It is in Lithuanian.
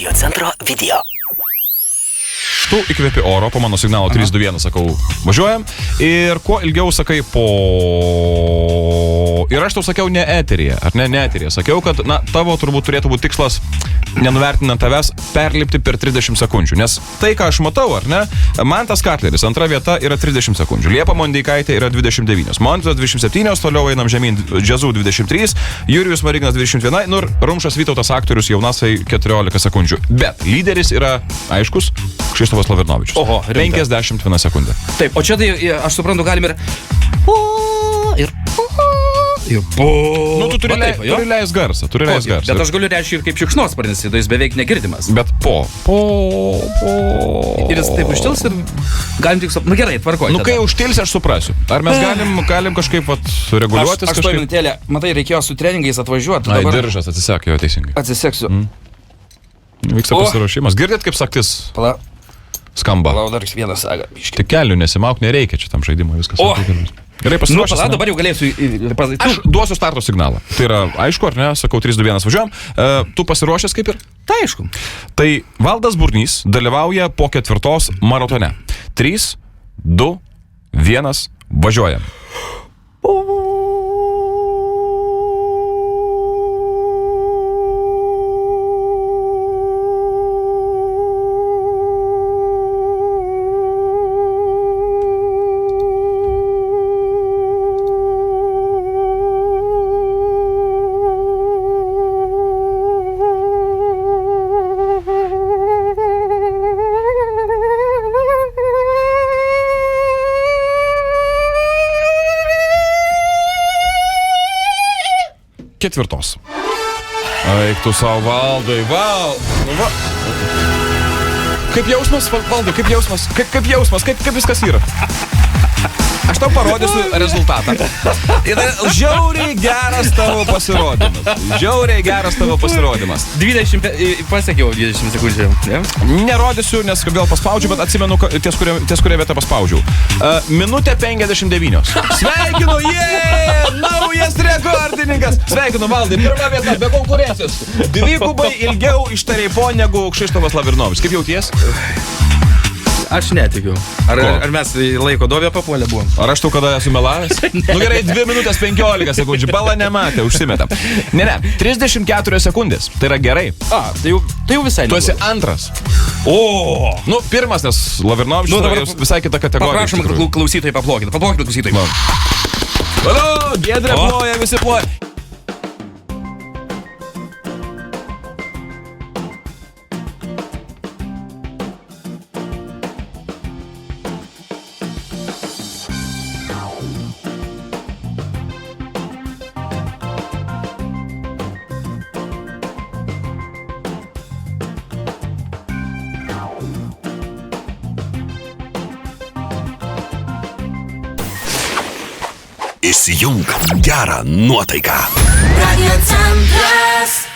Radio centro video. Tu įkvėpi oro, po mano signalo 3-2-1 sakau, važiuojam. Ir kuo ilgiau sakai po... Ir aš tau sakiau ne eteryje, ar ne eteryje. Sakiau, kad, tavo turbūt turėtų būti tikslas, nenuvertinant tavęs, perlipti per 30 sekundžių. Nes tai, ką aš matau, ar ne, Mantas Katleris, antra vieta yra 30 sekundžių. Liepa Mondeikaitė yra 29. Montas 27, toliau einam žemyn, Džiazų 23, Jurijus Mariginas 21, ir Rumšas Vytautas aktorius Jaunasai 14 sekundžių. Bet lyderis yra aiškus, Kšištofas Lavrinovičius. Oho, 51 sekundė. Taip, o čia tai, aš suprantu, galim ir... Tu turi leis garsą, Bet aš galiu reiškia ir kaip šikšnosparnis, tai jis beveik negirdimas. Bet Ir jis taip užtils ir galim tik... gerai, tvarkoj. Kai užtils, aš suprasiu. Ar mes galim kažkaip reguliuotis? Aš toj minutėlę, matai, reikėjo su treningais atvažiuoti. Ai, diržas atsisakė, jo teisingai. Atsiseksiu. Vyksta pasiruošimas. Girdėt, kaip saktis skamba? Palau, dar vieną sagą. Tik kelių nesimauk, nereikia čia tam žaidimo, viskas. Gerai, pasiruošęs. Pala, dabar jau galėsiu... Aš duosiu starto signalą. Tai yra aišku, ar ne? Sakau, 3-2-1 važiuojam. Tu pasiruošęs kaip ir? Tai aišku. Tai Valdas Burnys dalyvauja po 4 maratone. 3, 2, 1, važiuojam. Ketvirtos. Eik tu savo, Valdai, Kaip jausmas, Valdai, kaip jausmas? Kaip jausmas, kaip viskas yra? Aš tau parodysiu rezultatą. Ir žiauriai geras tavo pasirodymas. 20, pasiekiau 20 sekundžių. Nerodysiu, nes vėl paspaudžiu, bet atsimenu, ties kuria vietą paspaudžiau. Minutė 59. Sveikinu, naujas rekordininkas. Sveikinu, Valdai, pirma vieta, be konkurencijos. 2 kubai ilgiau ištarei po negu Kšištofas Lavrinovičius. Kaip jauties? Aš netikiu. Ar mes laiko duobę papuolę buvom? Ar aš tau kada esu melavęs? Gerai, 2 minutės 15 sekundžių. Bala nematė, užsimetam. Ne, 34 sekundės. Tai yra gerai. Tai jau visai tu esi antras. Pirmas, nes Lavrinovičius visai kita kategorija. Paprašom, kad klausytojai paplokit. Paplokit klausytojai. Alio, Giedrė ploja, visi ploja. Įsijunk gerą nuotaiką. Radio centras.